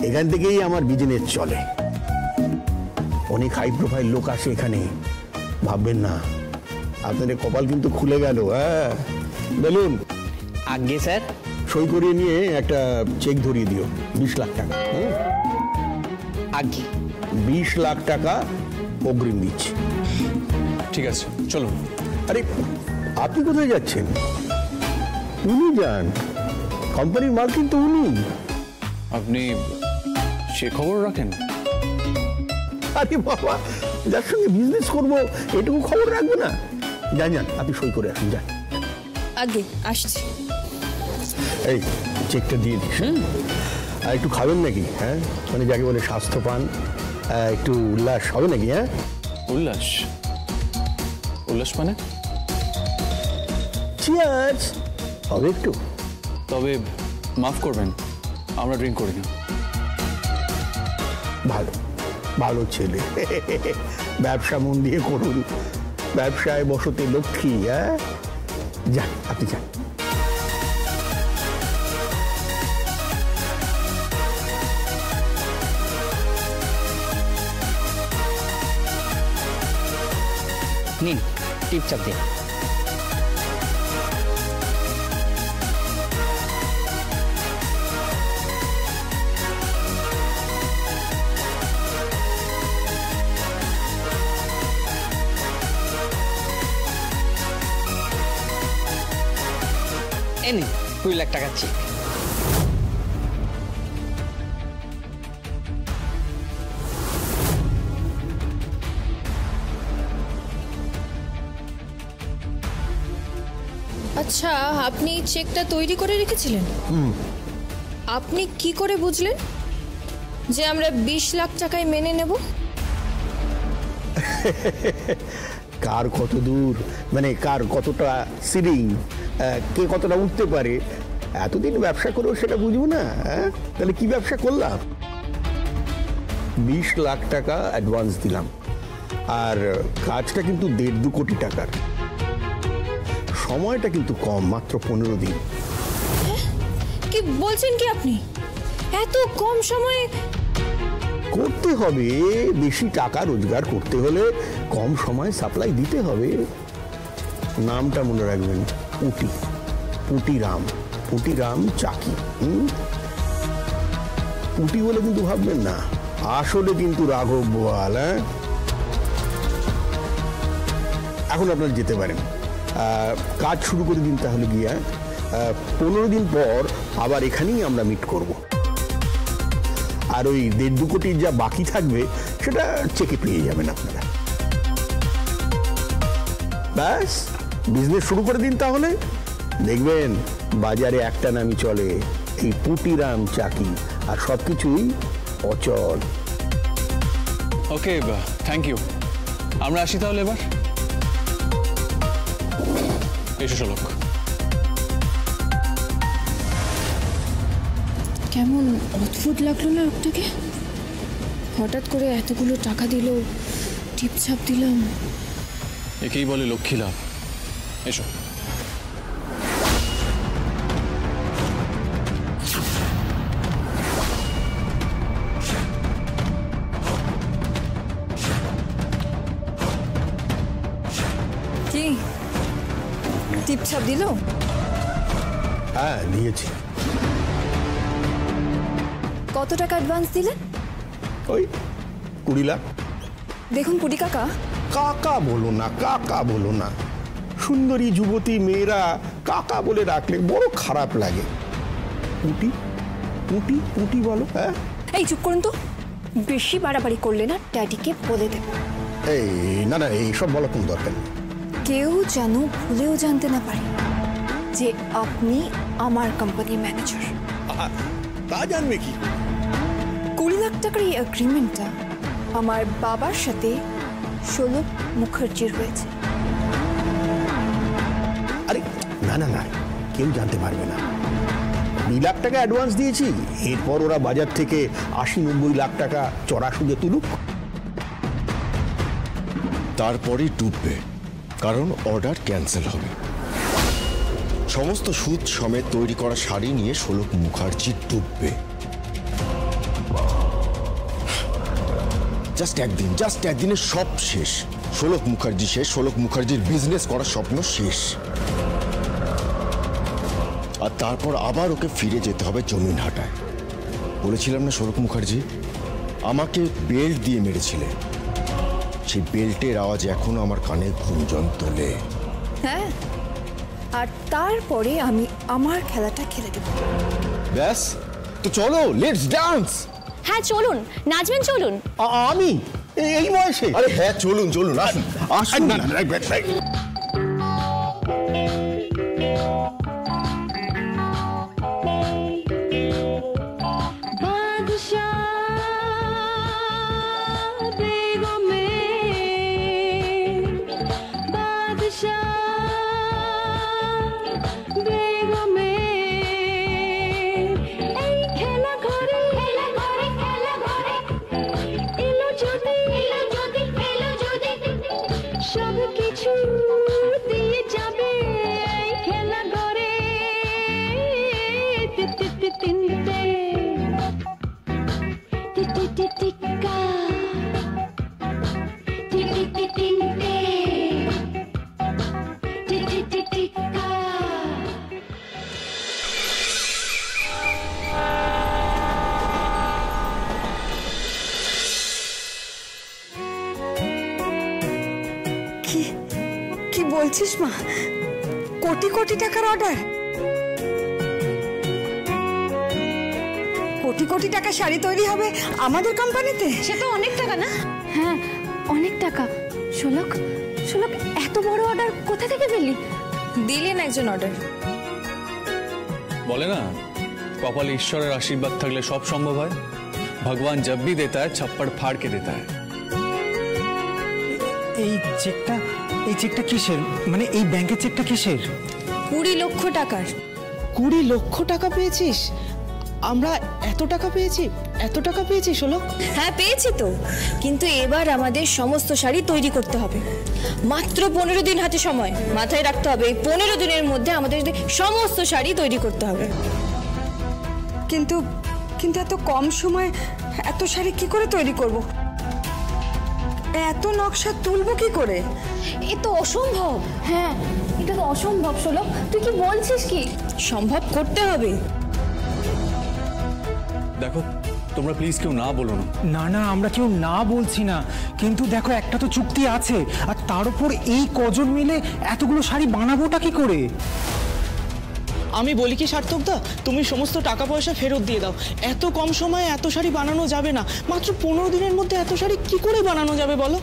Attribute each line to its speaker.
Speaker 1: এখান থেকেই আমার বিজনেস চলে। অনেক হাই প্রোফাইল লোক আসে এখানে, ভাববেন না আপনাদের কপাল কিন্তু খুলে গেল। হ্যাঁ বলুন।
Speaker 2: আগে স্যার।
Speaker 1: সই করিয়ে নিয়ে একটা চেক ধরিয়ে দিও 20 লাখ টাকা।
Speaker 2: আগে
Speaker 1: 20 লাখ টাকা অগ্রিম দিচ্ছি।
Speaker 3: ঠিক আছে চলো।
Speaker 1: আরে আপনি কোথায় যাচ্ছেন? উনি যান, কোম্পানির মাল কিন্তু উনি।
Speaker 3: আপনি সে খবর রাখেন?
Speaker 1: আরে বাবা, যার সঙ্গে বিজনেস করবো এটুকু খবর রাখবো না? যান যান, আপনি সই করে আসুন, যান।
Speaker 4: আগে আসছি।
Speaker 1: এই চেকটা দিয়ে দিস। আর একটু খাবেন নাকি? হ্যাঁ, মানে যাকে বলে স্বাস্থ্য পান, একটু উল্লাস হবে নাকি? হ্যাঁ,
Speaker 3: উল্লাস? উল্লাস মানে?
Speaker 1: চিয়ার্স হবে একটু।
Speaker 3: তবে মাফ করবেন, আমরা ড্রিঙ্ক করি না।
Speaker 1: ভালো ভালো ছেলে, ব্যবসা মন দিয়ে করুন, ব্যবসায় বসতে লক্ষ্মী। হ্যাঁ, যান আপনি যান।
Speaker 2: নিন টিপচাপ দিন। এনে 2 লাখ টাকা চেক।
Speaker 4: আচ্ছা, আপনি চেকটা তৈরি করে রেখেছিলেন? আপনি কি করে বুঝলেন যে আমরা 20 লাখ টাকায় মেনে নেব?
Speaker 1: কার কত দূর, মানে কার কতটা সিলিং, কে কতটা উঠতে পারে, এতদিন ব্যবসা করেও সেটা বুঝবো না? তাহলে কি ব্যবসা করলাম? 20 লাখ টাকা অ্যাডভান্স দিলাম, আর কাজটা কিন্তু 1.5-2 কোটি টাকার। সময়টা কিন্তু কম, মাত্র 15 দিন।
Speaker 4: কি বলছেন কি আপনি? এত কম সময়ে?
Speaker 1: করতে হবে, বেশি টাকা রোজগার করতে হলে কম সময় সাপ্লাই দিতে হবে। নামটা মনে রাখবেন, পুটিরাম চাকি। পুটি বলে কিন্তু ভাববেন না, আসলে কিন্তু রাঘব বোয়াল। এখন আপনারা যেতে পারেন, কাজ শুরু করে দিন তাহলে গিয়ে। 15 দিন পর আবার এখানেই আমরা মিট করব, আর ওই 1.5-2 কোটির যা বাকি থাকবে সেটা চেকে পেয়ে যাবেন আপনারা। ব্যাস, বিজনেস শুরু করে দিন তাহলে, দেখবেন বাজারে একটা নামই চলে, এই পুটিরাম চাকি, আর সবকিছুই অচল।
Speaker 3: ওকে, থ্যাংক ইউ। আমরা আসি তাহলে এবার। এসো শোলক।
Speaker 4: কেমন অদ্ভুত লাগলো না আপনাকে? হঠাৎ করে এতগুলো টাকা দিল, টিপছাপ দিলাম।
Speaker 3: একেই বলে লক্ষ্মী লাভ। এসো।
Speaker 4: কি টিপছাপ দিল?
Speaker 1: হ্যাঁ, দিয়েছি।
Speaker 4: কত টাকা অ্যাডভান্স দিলেন?
Speaker 1: ওই 20 লাখ।
Speaker 4: দেখুন পুটি কাকা,
Speaker 1: কাকা বলো না, সুন্দরী যুবতী মেয়েরা কাকা বলে রাখলে বড় খারাপ লাগে। পুটি বলো। হ্যাঁ,
Speaker 4: এই চুপ করুন তো, বেশি বাড়াবাড়ি করলে না ড্যাডিকে বলে দেব।
Speaker 1: এই না, এইসব বলার কোনো দরকার নেই।
Speaker 4: কেউ যেন ভুলেও জানতে না পারে যে আপনি আমার কোম্পানির ম্যানেজার।
Speaker 1: তা জানবে কি?
Speaker 4: 20 লাখ টাকার এই এগ্রিমেন্টটা আমার বাবার সাথে শোলক মুখার্জির হয়েছে।
Speaker 1: আরে না, কেউ জানতে পারবে না। 2 লাখ টাকা অ্যাডভান্স দিয়েছি, এরপর ওরা বাজার থেকে 80-90 লাখ টাকা চড়া সুদে তুলুক।
Speaker 5: তারপরে ডুববে, কারণ অর্ডার ক্যান্সেল হবে। সমস্ত সুদ সমেত তৈরি করা শাড়ি নিয়ে শোলক মুখার্জি ডুববে। জাস্ট একদিনের সব শেষ। শোলক মুখার্জি শেষ, শোলক মুখার্জির বিজনেস করার স্বপ্ন শেষ। আর তারপর আবার ওকে ফিরে যেতে হবে জমিন হাটায়। বলেছিলাম না শোলক মুখার্জি আমাকে বেল্ট দিয়ে মেরেছিলে, সেই বেল্টের আওয়াজ এখনো আমার কানে গুঞ্জন তোলে।
Speaker 6: হ্যাঁ, আর তারপরে আমি আমার খেলাটা খেলে দেব।
Speaker 5: ব্যাস, তো চলো লেটস ডান্স।
Speaker 7: হ্যাঁ চলুন, নাচবেন চলুন।
Speaker 1: আমি এই বয়সে?
Speaker 5: আরে হ্যাঁ চলুন চলুন, আসুন আসুন।
Speaker 1: না, না, রাইট।
Speaker 6: কি বলছিস মা? কোটি কোটি টাকার অর্ডার? কোটি কোটি টাকা শাড়ি তৈরি হবে আমাদের কোম্পানিতে?
Speaker 7: সে তো অনেক টাকা না? হ্যাঁ অনেক টাকা। শোলক শোলক, এত বড় অর্ডার কোথা থেকে পেলি?
Speaker 4: দিলেন একজন অর্ডার।
Speaker 3: বলে না কপালে ঈশ্বরের আশীর্বাদ থাকলে সব সম্ভব হয়। ভগবান জব ভি দেতা হ্যায় ছপ্পড় ফাড় কে দেতা হ্যায়।
Speaker 8: এই চেকটা কিসের? মানে এই ব্যাংকের চেকটা কিসের?
Speaker 4: 20 লক্ষ টাকার।
Speaker 8: 20 লক্ষ টাকা পেয়েছিস? আমরা এত টাকা পেয়েছি শোলক?
Speaker 4: হ্যাঁ পেয়েছি তো, কিন্তু এবার আমাদের সমস্ত শাড়ি তৈরি করতে হবে। মাত্র 15 দিন হাতে সময়। মাথায় রাখতে হবে এই 15 দিনের মধ্যে আমাদের সমস্ত শাড়ি তৈরি করতে হবে।
Speaker 6: কিন্তু এত কম সময় এত শাড়ি কি করে তৈরি করব? এত নকশা তুলবো কি করে?
Speaker 7: এ তো অসম্ভব। হ্যাঁ এটা তো অসম্ভব শোলক, তুই কি বলছিস? কি
Speaker 4: সম্ভব করতে হবে।
Speaker 3: দেখো তোমরা প্লিজ কেউ না বলো না।
Speaker 8: না আমরা কেউ না বলছি না, কিন্তু দেখো একটা তো চুক্তি আছে, আর তার উপর এই কজন মিলে এতগুলো শাড়ি বানাবোটা কি করে?
Speaker 9: আমি বলি কি সার্থকদা, তুমি সমস্ত টাকা পয়সা ফেরত দিয়ে দাও। এত কম সময়ে এত শাড়ি বানানো যাবে না। মাত্র 15 দিনের মধ্যে এত শাড়ি কি করে বানানো যাবে বলো?